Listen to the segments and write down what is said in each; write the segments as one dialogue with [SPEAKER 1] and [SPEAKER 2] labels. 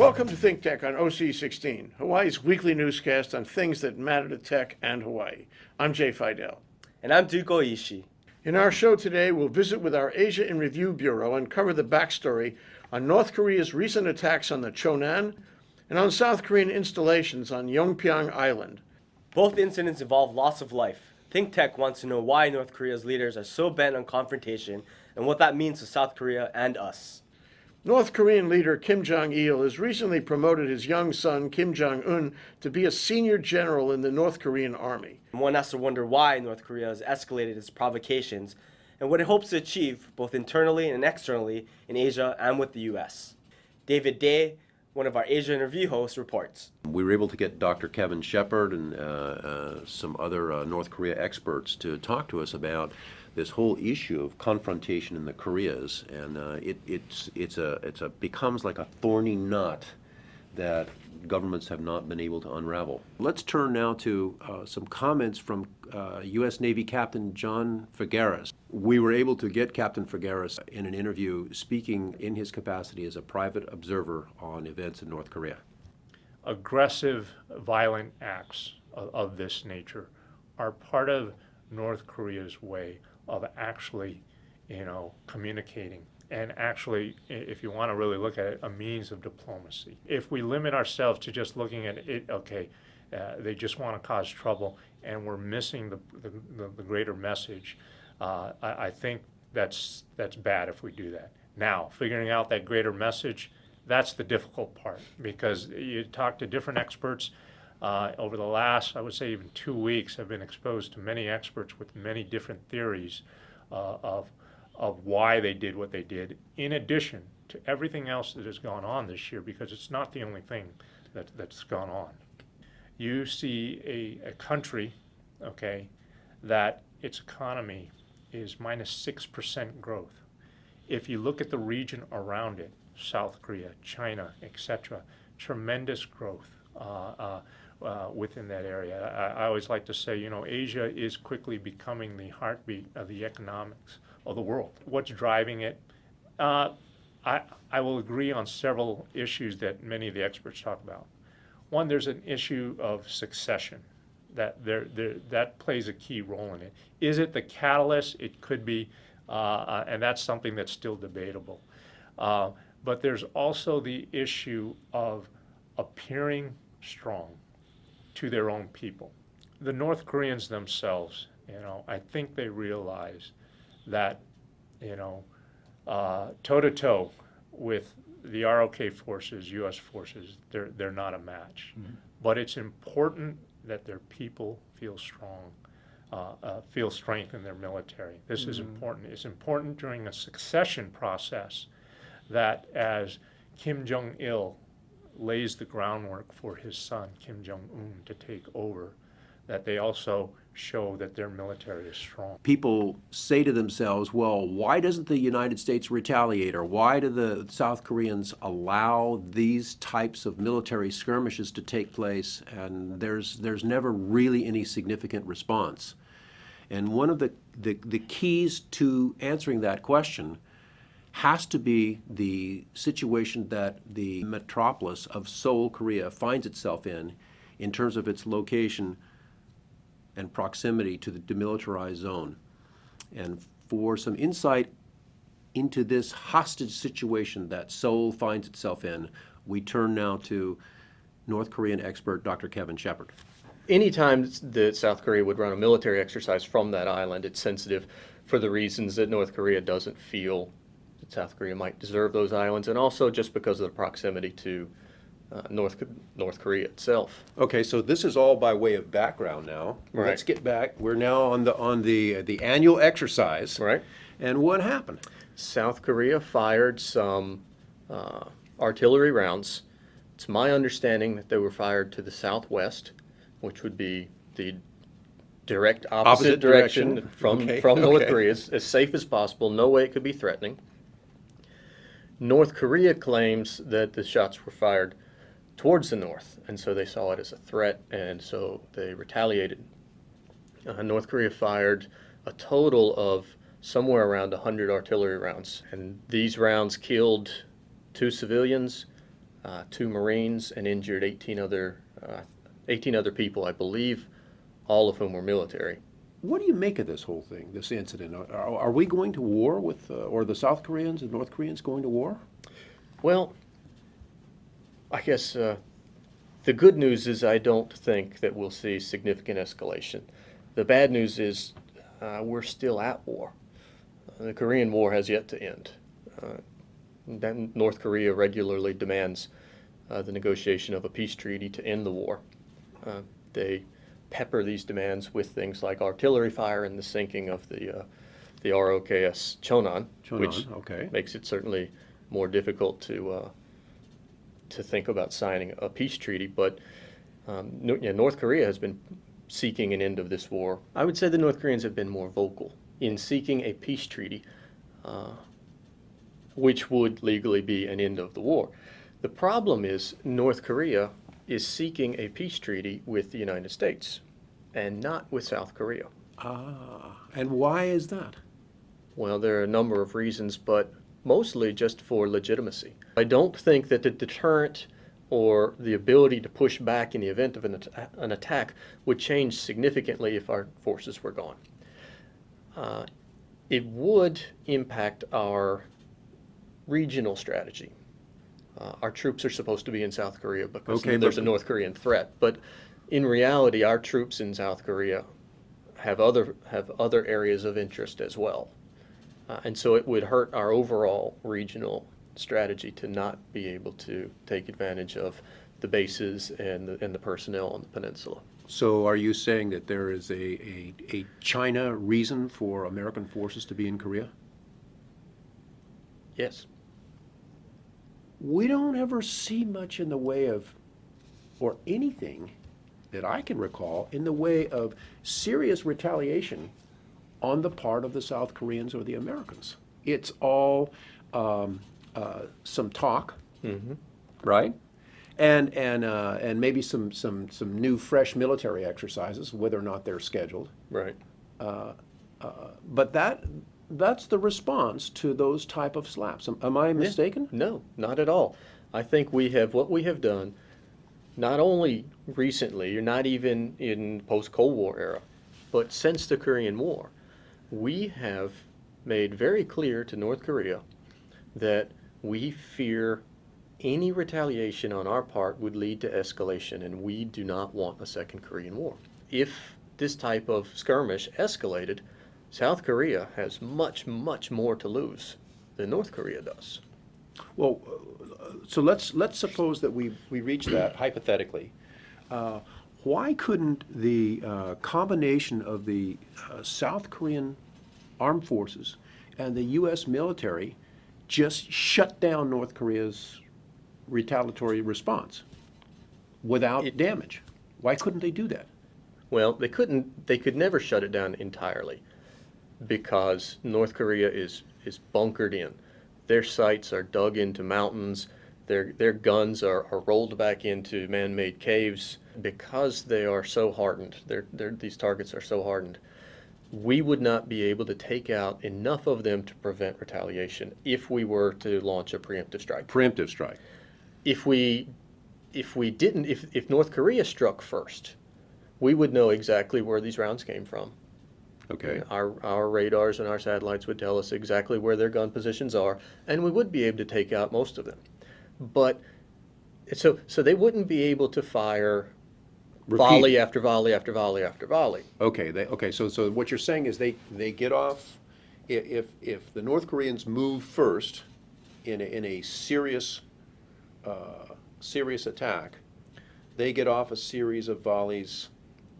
[SPEAKER 1] Welcome to ThinkTech on OC16, Hawaii's weekly newscast on things that matter to tech and Hawaii. I'm Jay Fidell.
[SPEAKER 2] And I'm Duke Oishi.
[SPEAKER 1] In our show today, we'll visit with our Asia in Review Bureau and cover the backstory on North Korea's recent attacks on the Chonan and on South Korean installations on Yongpyong Island.
[SPEAKER 2] Both incidents involve loss of life. ThinkTech wants to know why North Korea's leaders are so bent on confrontation and what that means to South Korea and us.
[SPEAKER 1] North Korean leader Kim Jong-il has recently promoted his young son, Kim Jong-un, to be a senior general in the North Korean army.
[SPEAKER 2] One has to wonder why North Korea has escalated its provocations and what it hopes to achieve both internally and externally in Asia and with the U.S. David Day, one of our Asia in Review hosts, reports.
[SPEAKER 3] We were able to get Dr. Kevin Shepard and some other North Korea experts to talk to us about this whole issue of confrontation in the Koreas, and it becomes like a thorny knot that governments have not been able to unravel. Let's turn now to some comments from U.S. Navy Captain John Figuerres. We were able to get Captain Figuerres in an interview speaking in his capacity as a private observer on events in North Korea.
[SPEAKER 4] Aggressive, violent acts of this nature are part of North Korea's way of actually, communicating. And actually, if you want to really look at it, a means of diplomacy. If we limit ourselves to just looking at it, they just want to cause trouble, and we're missing the greater message. I think that's bad if we do that. Now, figuring out that greater message, that's the difficult part, because you talk to different experts. Over the last, I would say even 2 weeks, I've been exposed to many experts with many different theories of why they did what they did, in addition to everything else that has gone on this year, because it's not the only thing that's gone on. You see a country, that its economy is minus 6% growth. If you look at the region around it, South Korea, China, etc., tremendous growth within that area. I always like to say, Asia is quickly becoming the heartbeat of the economics of the world. What's driving it? I will agree on several issues that many of the experts talk about. One, there's an issue of succession that plays a key role in it. Is it the catalyst? It could be, and that's something that's still debatable. But there's also the issue of appearing strong to their own people. The North Koreans themselves, I think they realize that, toe-to-toe with the ROK forces, U.S. forces, they're not a match. Mm-hmm. But it's important that their people feel strong, feel strength in their military. This is important. It's important during a succession process that as Kim Jong-il lays the groundwork for his son, Kim Jong-un, to take over, that they also show that their military is strong.
[SPEAKER 3] People say to themselves, well, why doesn't the United States retaliate, or why do the South Koreans allow these types of military skirmishes to take place, and there's never really any significant response? And one of the keys to answering that question has to be the situation that the metropolis of Seoul, Korea finds itself in terms of its location and proximity to the demilitarized zone. And for some insight into this hostage situation that Seoul finds itself in, we turn now to North Korean expert Dr. Kevin Shepard.
[SPEAKER 5] Anytime that South Korea would run a military exercise from that island, it's sensitive for the reasons that North Korea doesn't feel that South Korea might deserve those islands, and also just because of the proximity to North Korea itself.
[SPEAKER 3] Okay, so this is all by way of background now.
[SPEAKER 5] Right.
[SPEAKER 3] Let's get back. We're now on the annual exercise.
[SPEAKER 5] Right.
[SPEAKER 3] And what happened?
[SPEAKER 5] South Korea fired some artillery rounds. It's my understanding that they were fired to the southwest, which would be the direct opposite direction from North Korea, as safe as possible. No way it could be threatening. North Korea claims that the shots were fired towards the north, and so they saw it as a threat, and so they retaliated. North Korea fired a total of somewhere around 100 artillery rounds, and these rounds killed 2 civilians, 2 Marines, and injured 18 other people, I believe, all of whom were military.
[SPEAKER 3] What do you make of this whole thing, this incident? Are we going to war with, or the South Koreans and North Koreans going to war?
[SPEAKER 5] Well, I guess the good news is I don't think that we'll see significant escalation. The bad news is we're still at war. The Korean War has yet to end. North Korea regularly demands the negotiation of a peace treaty to end the war. They pepper these demands with things like artillery fire and the sinking of the ROKS Chonan, which
[SPEAKER 3] okay.
[SPEAKER 5] makes it certainly more difficult to think about signing a peace treaty. But North Korea has been seeking an end of this war. I would say the North Koreans have been more vocal in seeking a peace treaty, which would legally be an end of the war. The problem is North Korea is seeking a peace treaty with the United States and not with South Korea.
[SPEAKER 3] And why is that?
[SPEAKER 5] Well, there are a number of reasons, but mostly just for legitimacy. I don't think that the deterrent or the ability to push back in the event of an attack would change significantly if our forces were gone. It would impact our regional strategy. Our troops are supposed to be in South Korea because there's a North Korean threat, but in reality, our troops in South Korea have other areas of interest as well. And so it would hurt our overall regional strategy to not be able to take advantage of the bases and the personnel on the peninsula.
[SPEAKER 3] So are you saying that there is a China reason for American forces to be in Korea?
[SPEAKER 5] Yes.
[SPEAKER 3] We don't ever see much in the way of, or anything that I can recall, in the way of serious retaliation on the part of the South Koreans or the Americans. It's all some talk, right? And maybe some new fresh military exercises, whether or not they're scheduled.
[SPEAKER 5] Right.
[SPEAKER 3] But that's the response to those type of slaps. Am I mistaken?
[SPEAKER 5] No, not at all. I think what we have done, not only recently, or not even in post-Cold War era, but since the Korean War, we have made very clear to North Korea that we fear any retaliation on our part would lead to escalation, and we do not want a second Korean War. If this type of skirmish escalated, South Korea has much, much more to lose than North Korea does.
[SPEAKER 3] Well, so let's suppose that we reach that hypothetically. Why couldn't the combination of the South Korean armed forces and the U.S. military just shut down North Korea's retaliatory response without damage? Why couldn't they do that?
[SPEAKER 5] Well, they could never shut it down entirely because North Korea is bunkered in. Their sights are dug into mountains. Their guns are rolled back into man-made caves because they are so hardened. These targets are so hardened. We would not be able to take out enough of them to prevent retaliation if we were to launch a preemptive strike.
[SPEAKER 3] Preemptive strike.
[SPEAKER 5] If North Korea struck first, we would know exactly where these rounds came from.
[SPEAKER 3] Okay.
[SPEAKER 5] Our radars and our satellites would tell us exactly where their gun positions are, and we would be able to take out most of them. But so they wouldn't be able to fire volley after volley after volley after volley.
[SPEAKER 3] Okay. So what you're saying is they get off if the North Koreans move first in a serious attack, they get off a series of volleys.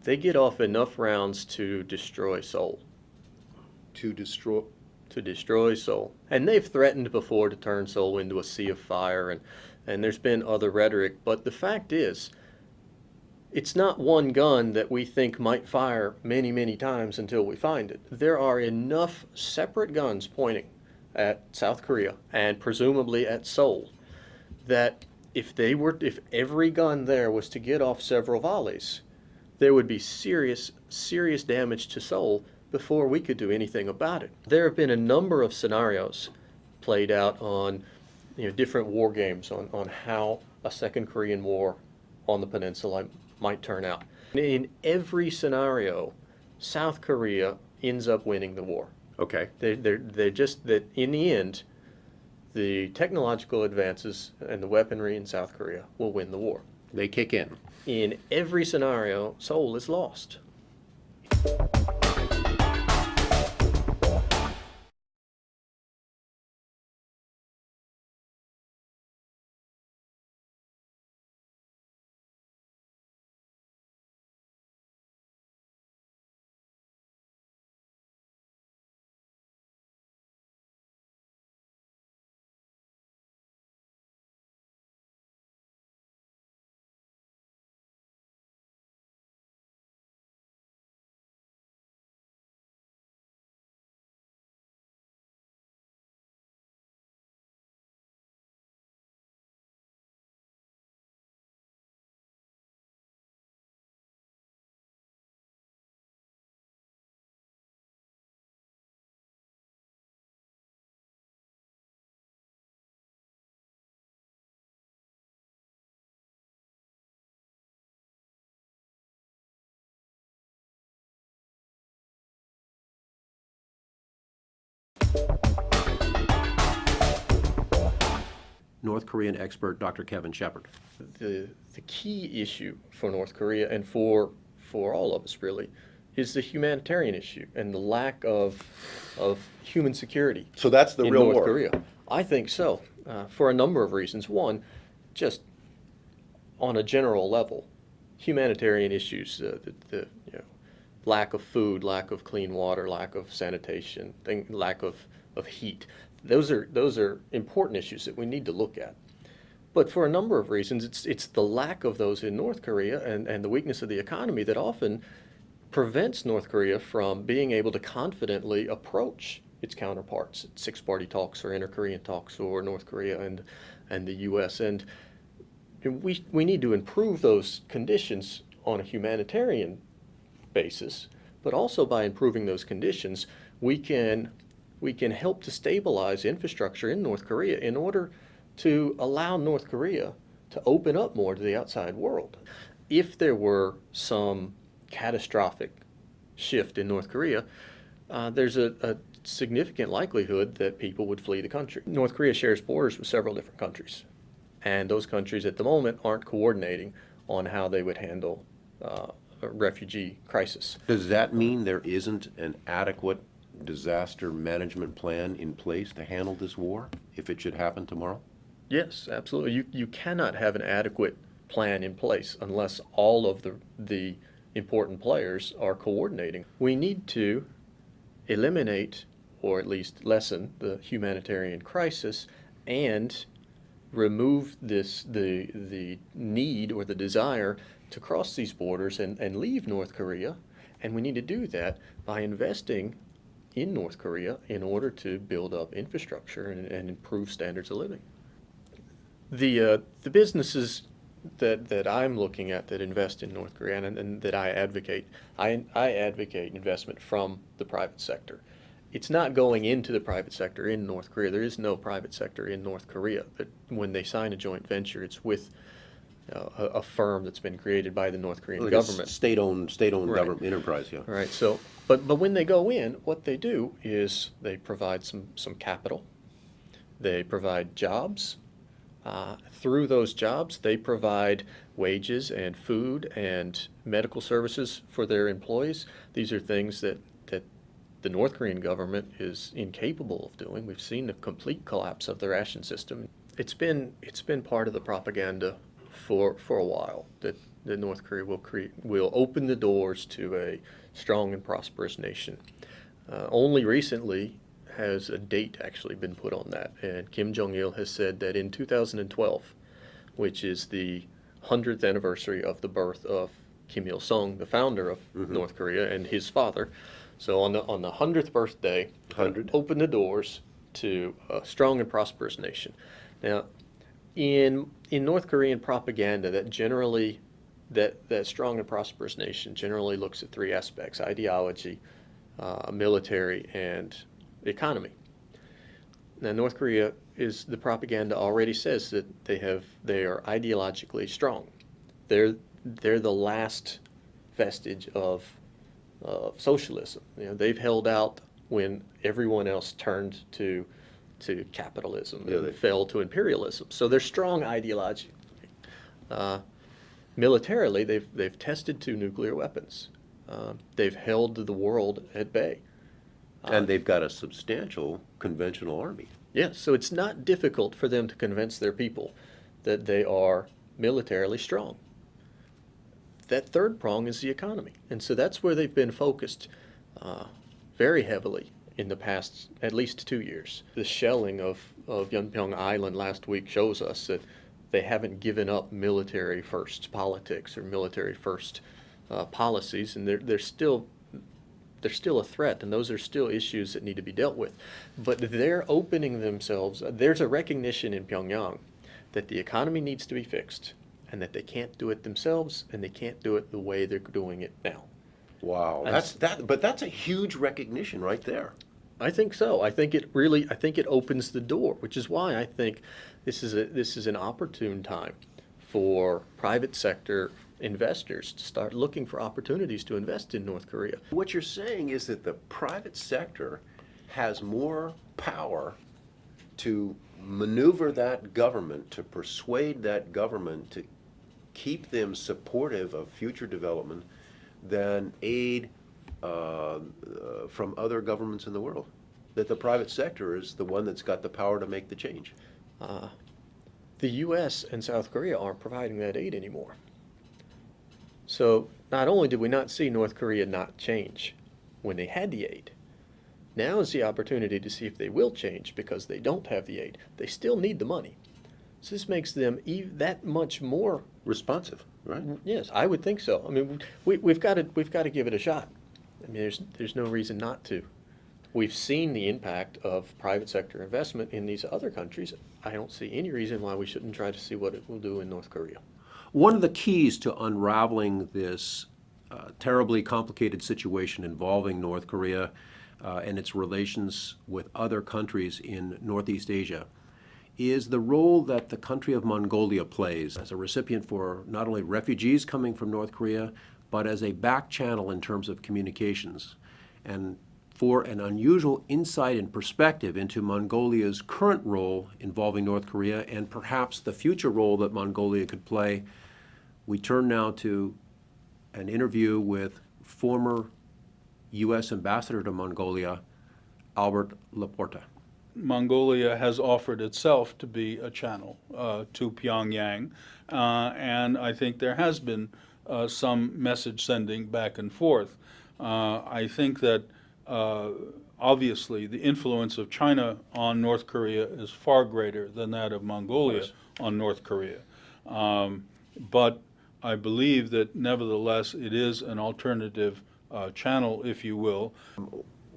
[SPEAKER 5] They get off enough rounds to destroy Seoul.
[SPEAKER 3] To destroy
[SPEAKER 5] Seoul. And they've threatened before to turn Seoul into a sea of fire, and there's been other rhetoric. But the fact is, it's not one gun that we think might fire many, many times until we find it. There are enough separate guns pointing at South Korea and presumably at Seoul that if every gun there was to get off several volleys, there would be serious, serious damage to Seoul before we could do anything about it. There have been a number of scenarios played out on different war games on how a second Korean War on the peninsula might turn out. In every scenario, South Korea ends up winning the war.
[SPEAKER 3] Okay.
[SPEAKER 5] They're just that in the end, the technological advances and the weaponry in South Korea will win the war.
[SPEAKER 3] They kick in.
[SPEAKER 5] In every scenario, Seoul is lost.
[SPEAKER 3] North Korean expert Dr. Kevin Shepard.
[SPEAKER 5] The key issue for North Korea and for all of us really is the humanitarian issue and the lack of human security.
[SPEAKER 3] So that's the
[SPEAKER 5] in
[SPEAKER 3] real
[SPEAKER 5] North
[SPEAKER 3] war.
[SPEAKER 5] Korea. I think so, for a number of reasons. One, just on a general level, humanitarian issues, the lack of food, lack of clean water, lack of sanitation, lack of heat. Those are important issues that we need to look at. But for a number of reasons, it's the lack of those in North Korea and the weakness of the economy that often prevents North Korea from being able to confidently approach its counterparts at six-party talks or inter-Korean talks or North Korea and the U.S. And we need to improve those conditions on a humanitarian basis, but also by improving those conditions, we can help to stabilize infrastructure in North Korea in order to allow North Korea to open up more to the outside world. If there were some catastrophic shift in North Korea, there's a significant likelihood that people would flee the country. North Korea shares borders with several different countries, and those countries at the moment aren't coordinating on how they would handle a refugee crisis.
[SPEAKER 3] Does that mean there isn't an adequate disaster management plan in place to handle this war if it should happen tomorrow?
[SPEAKER 5] Yes, absolutely. You cannot have an adequate plan in place unless all of the important players are coordinating. We need to eliminate or at least lessen the humanitarian crisis and remove the need or the desire to cross these borders and leave North Korea. And we need to do that by investing in North Korea in order to build up infrastructure and improve standards of living. The businesses that I'm looking at that invest in North Korea and that I advocate investment from the private sector. It's not going into the private sector in North Korea. There is no private sector in North Korea. But when they sign a joint venture, it's with a firm that's been created by the North Korean
[SPEAKER 3] Like
[SPEAKER 5] government.
[SPEAKER 3] a state-owned
[SPEAKER 5] Right.
[SPEAKER 3] government enterprise, yeah.
[SPEAKER 5] Right. So, but when they go in, what they do is they provide some capital. They provide jobs. Through those jobs, they provide wages and food and medical services for their employees. These are things that the North Korean government is incapable of doing. We've seen the complete collapse of the ration system. It's been part of the propaganda for a while that North Korea will open the doors to a strong and prosperous nation. Only recently has a date actually been put on that, and Kim Jong-il has said that in 2012, which is the 100th anniversary of the birth of Kim Il-sung, the founder of North Korea, and his father. So on the 100th birthday,
[SPEAKER 3] 100.
[SPEAKER 5] open the doors to a strong and prosperous nation. Now, in North Korean propaganda, that strong and prosperous nation generally looks at three aspects: ideology, military, and economy. Now, North Korea is the propaganda already says that they are ideologically strong. They're the last vestige of socialism. They've held out when everyone else turned to capitalism and fell to imperialism. So they're strong ideologically. Militarily, they've tested 2 nuclear weapons. They've held the world at bay.
[SPEAKER 3] And they've got a substantial conventional army.
[SPEAKER 5] Yes, so it's not difficult for them to convince their people that they are militarily strong. That third prong is the economy. And so that's where they've been focused very heavily in the past at least 2 years. The shelling of Yeonpyeong Island last week shows us that they haven't given up military first politics or military first policies, and they're still a threat, and those are still issues that need to be dealt with. But they're opening themselves. There's a recognition in Pyongyang that the economy needs to be fixed, and that they can't do it themselves, and they can't do it the way they're doing it now.
[SPEAKER 3] Wow, but that's a huge recognition right there.
[SPEAKER 5] I think so. I think it opens the door, which is why I think this is an opportune time for private sector investors to start looking for opportunities to invest in North Korea.
[SPEAKER 3] What you're saying is that the private sector has more power to maneuver that government, to persuade that government to keep them supportive of future development than aid from other governments in the world. That the private sector is the one that's got the power to make the change.
[SPEAKER 5] The U.S. and South Korea aren't providing that aid anymore. So not only did we not see North Korea not change when they had the aid, now is the opportunity to see if they will change because they don't have the aid. They still need the money. So this makes them that much more
[SPEAKER 3] Responsive, right?
[SPEAKER 5] Yes, I would think so. I mean, we've got to give it a shot. I mean, there's no reason not to. We've seen the impact of private sector investment in these other countries. I don't see any reason why we shouldn't try to see what it will do in North Korea.
[SPEAKER 3] One of the keys to unraveling this terribly complicated situation involving North Korea and its relations with other countries in Northeast Asia is the role that the country of Mongolia plays as a recipient for not only refugees coming from North Korea, but as a back channel in terms of communications, and for an unusual insight and perspective into Mongolia's current role involving North Korea and perhaps the future role that Mongolia could play. We turn now to an interview with former U.S. Ambassador to Mongolia, Albert Laporta.
[SPEAKER 6] Mongolia has offered itself to be a channel to Pyongyang, and I think there has been some message sending back and forth. I think that obviously the influence of China on North Korea is far greater than that of Mongolia on North Korea. But I believe that nevertheless it is an alternative channel, if you will.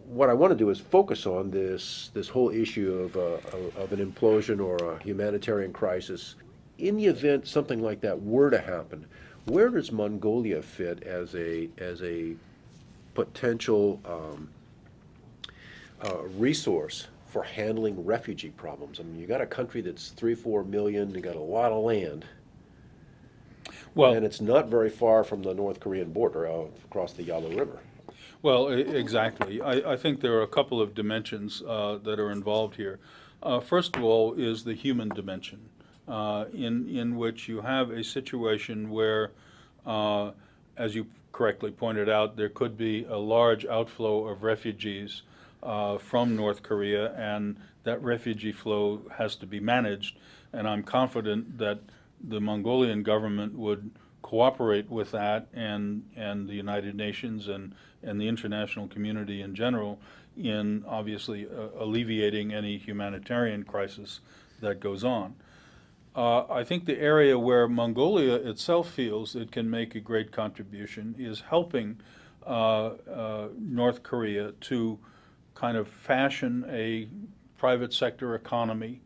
[SPEAKER 3] What I want to do is focus on this whole issue of an implosion or a humanitarian crisis. In the event something like that were to happen, where does Mongolia fit as a potential resource for handling refugee problems? I mean, you got a country that's 3-4 million, you got a lot of land,
[SPEAKER 6] Well,
[SPEAKER 3] and it's not very far from the North Korean border across the Yalu River.
[SPEAKER 6] Well, exactly. I think there are a couple of dimensions that are involved here. First of all is the human dimension, in which you have a situation where, as you correctly pointed out, there could be a large outflow of refugees from North Korea, and that refugee flow has to be managed. And I'm confident that the Mongolian government would cooperate with that, and the United Nations and the international community in general in obviously alleviating any humanitarian crisis that goes on. I think the area where Mongolia itself feels it can make a great contribution is helping North Korea to kind of fashion a private sector economy,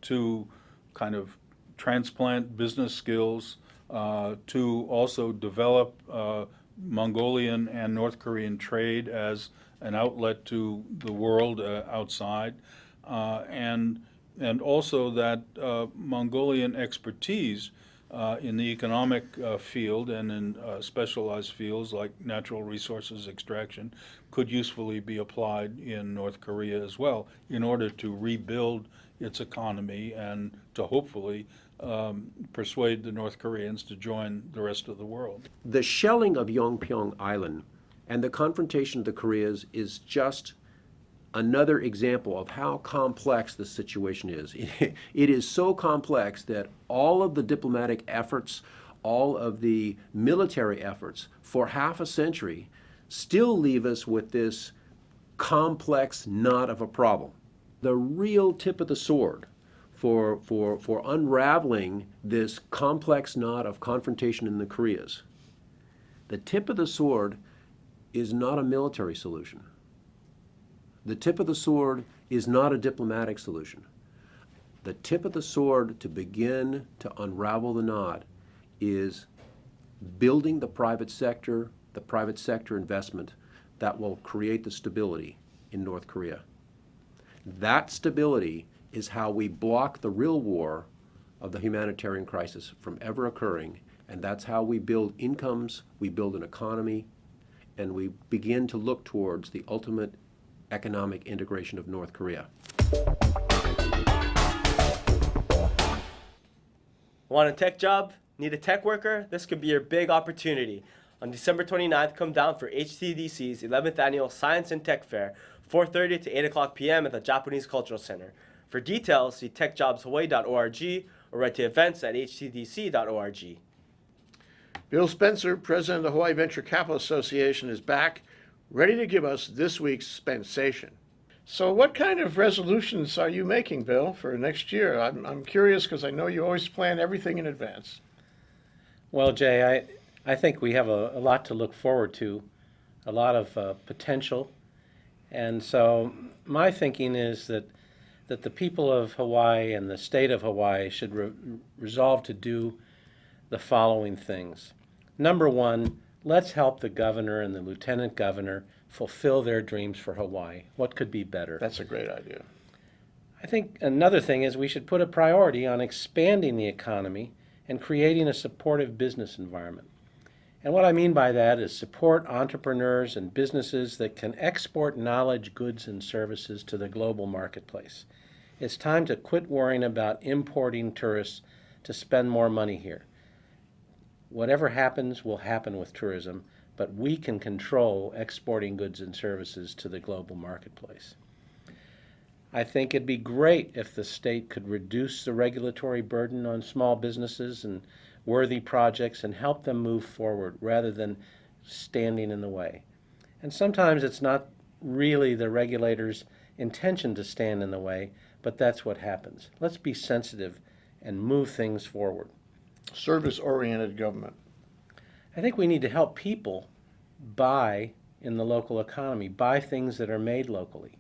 [SPEAKER 6] to kind of transplant business skills, to also develop Mongolian and North Korean trade as an outlet to the world outside, and also that Mongolian expertise in the economic field and in specialized fields like natural resources extraction could usefully be applied in North Korea as well in order to rebuild its economy and to hopefully persuade the North Koreans to join the rest of the world.
[SPEAKER 3] The shelling of Yongpyong Island and the confrontation of the Koreas is just another example of how complex the situation is. It is so complex that all of the diplomatic efforts, all of the military efforts for half a century still leave us with this complex knot of a problem. The real tip of the sword for unraveling this complex knot of confrontation in the Koreas, the tip of the sword is not a military solution. The tip of the sword is not a diplomatic solution. The tip of the sword to begin to unravel the knot is building the private sector investment that will create the stability in North Korea. That stability is how we block the real war of the humanitarian crisis from ever occurring, and that's how we build incomes, we build an economy, and we begin to look towards the ultimate economic integration of North Korea.
[SPEAKER 2] Want a tech job? Need a tech worker? This could be your big opportunity. On December 29th, come down for HTDC's 11th Annual Science and Tech Fair, 4:30 to 8 o'clock p.m. at the Japanese Cultural Center. For details, see techjobshawaii.org or write to events@htdc.org.
[SPEAKER 1] Bill Spencer, president of the Hawaii Venture Capital Association, is back, ready to give us this week's Spensation. So what kind of resolutions are you making, Bill, for next year? I'm curious because I know you always plan everything in advance.
[SPEAKER 7] Well, Jay, I think we have a lot to look forward to, a lot of potential. And so my thinking is that the people of Hawaii and the state of Hawaii should resolve to do the following things. Number one, let's help the governor and the lieutenant governor fulfill their dreams for Hawaii. What could be better?
[SPEAKER 1] That's a great idea.
[SPEAKER 7] I think another thing is we should put a priority on expanding the economy and creating a supportive business environment. And what I mean by that is support entrepreneurs and businesses that can export knowledge, goods, and services to the global marketplace. It's time to quit worrying about importing tourists to spend more money here. Whatever happens will happen with tourism, but we can control exporting goods and services to the global marketplace. I think it'd be great if the state could reduce the regulatory burden on small businesses and worthy projects and help them move forward rather than standing in the way. And sometimes it's not really the regulator's intention to stand in the way, but that's what happens. Let's be sensitive and move things forward.
[SPEAKER 1] Service-oriented government.
[SPEAKER 7] I think we need to help people buy in the local economy, buy things that are made locally,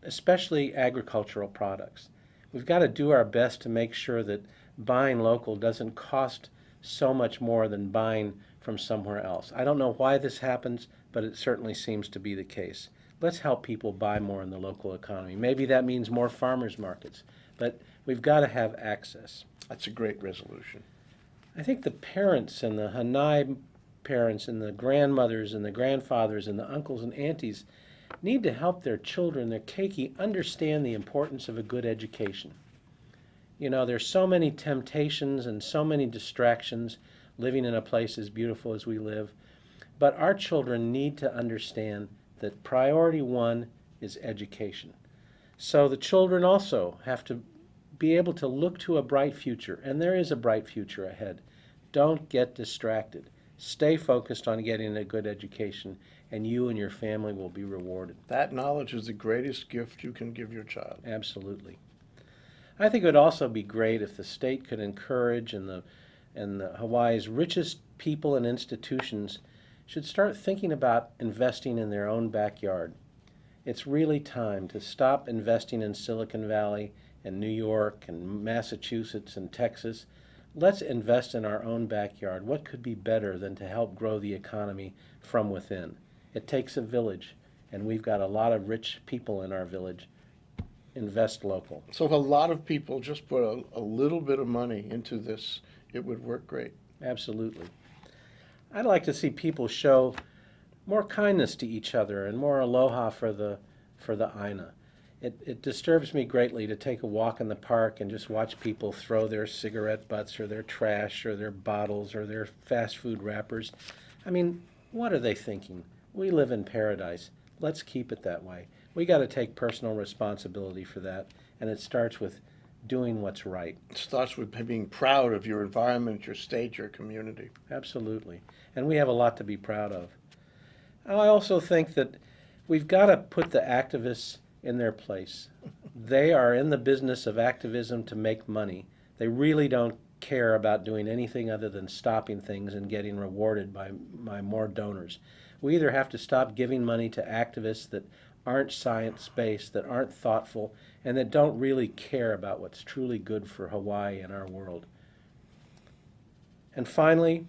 [SPEAKER 7] especially agricultural products. We've got to do our best to make sure that buying local doesn't cost so much more than buying from somewhere else. I don't know why this happens, but it certainly seems to be the case. Let's help people buy more in the local economy. Maybe that means more farmers markets, but we've got to have access.
[SPEAKER 1] That's a great resolution.
[SPEAKER 7] I think the parents and the Hanai parents and the grandmothers and the grandfathers and the uncles and aunties need to help their children, their keiki, understand the importance of a good education. You know, there's so many temptations and so many distractions living in a place as beautiful as we live, but our children need to understand that priority one is education. So the children also have to be able to look to a bright future, and there is a bright future ahead. Don't get distracted. Stay focused on getting a good education, and you and your family will be rewarded.
[SPEAKER 1] That knowledge is the greatest gift you can give your child.
[SPEAKER 7] Absolutely. I think it would also be great if the state could encourage and the Hawaii's richest people and institutions should start thinking about investing in their own backyard. It's really time to stop investing in Silicon Valley and New York and Massachusetts and Texas. Let's invest in our own backyard. What could be better than to help grow the economy from within? It takes a village, and we've got a lot of rich people in our village. Invest local.
[SPEAKER 1] So if a lot of people just put a little bit of money into this, it would work great.
[SPEAKER 7] Absolutely. I'd like to see people show more kindness to each other and more aloha for the Aina. It disturbs me greatly to take a walk in the park and just watch people throw their cigarette butts or their trash or their bottles or their fast food wrappers. I mean, what are they thinking? We live in paradise. Let's keep it that way. We got to take personal responsibility for that, and it starts with doing what's right.
[SPEAKER 1] It starts with being proud of your environment, your state, your community.
[SPEAKER 7] Absolutely. And we have a lot to be proud of. I also think that we've got to put the activists in their place. They are in the business of activism to make money. They really don't care about doing anything other than stopping things and getting rewarded by more donors. We either have to stop giving money to activists that aren't science-based, that aren't thoughtful, and that don't really care about what's truly good for Hawaii and our world. And finally,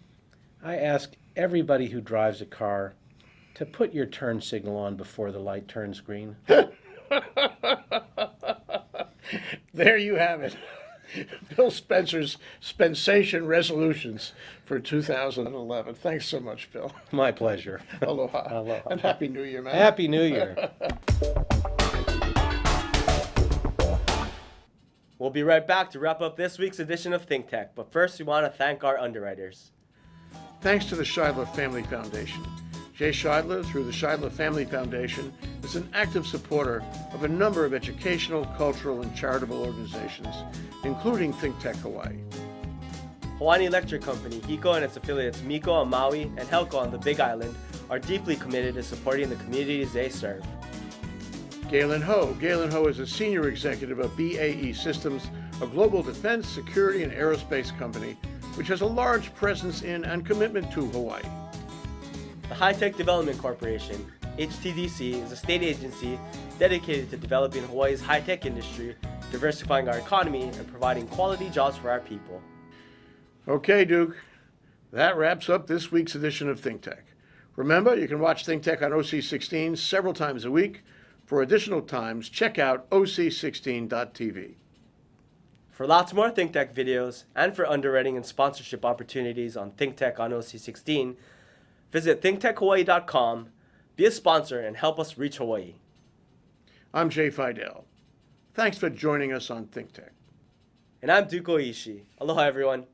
[SPEAKER 7] I ask everybody who drives a car to put your turn signal on before the light turns green.
[SPEAKER 1] There you have it. Bill Spencer's Spensation resolutions for 2011. Thanks so much, Bill.
[SPEAKER 7] My pleasure.
[SPEAKER 1] Aloha.
[SPEAKER 7] Aloha.
[SPEAKER 1] And Happy New Year, man.
[SPEAKER 7] Happy New Year.
[SPEAKER 2] We'll be right back to wrap up this week's edition of ThinkTech, but first we want to thank our underwriters.
[SPEAKER 1] Thanks to the Scheidler Family Foundation. Jay Scheidler, through the Scheidler Family Foundation, is an active supporter of a number of educational, cultural, and charitable organizations, including ThinkTech Hawaii.
[SPEAKER 2] Hawaiian Electric Company, HECO and its affiliates Miko on Maui and Helco on the Big Island are deeply committed to supporting the communities they serve.
[SPEAKER 1] Galen Ho. Galen Ho is a senior executive of BAE Systems, a global defense, security, and aerospace company, which has a large presence in and commitment to Hawaii.
[SPEAKER 2] The High Tech Development Corporation, HTDC, is a state agency dedicated to developing Hawaii's high-tech industry, diversifying our economy, and providing quality jobs for our people.
[SPEAKER 1] Okay, Duke, that wraps up this week's edition of ThinkTech. Remember, you can watch ThinkTech on OC16 several times a week. For additional times, check out oc16.tv.
[SPEAKER 2] For lots more ThinkTech videos and for underwriting and sponsorship opportunities on ThinkTech on OC16, visit thinktechhawaii.com, be a sponsor, and help us reach Hawaii.
[SPEAKER 1] I'm Jay Fidell. Thanks for joining us on ThinkTech.
[SPEAKER 2] And I'm Duke Oishi. Aloha, everyone.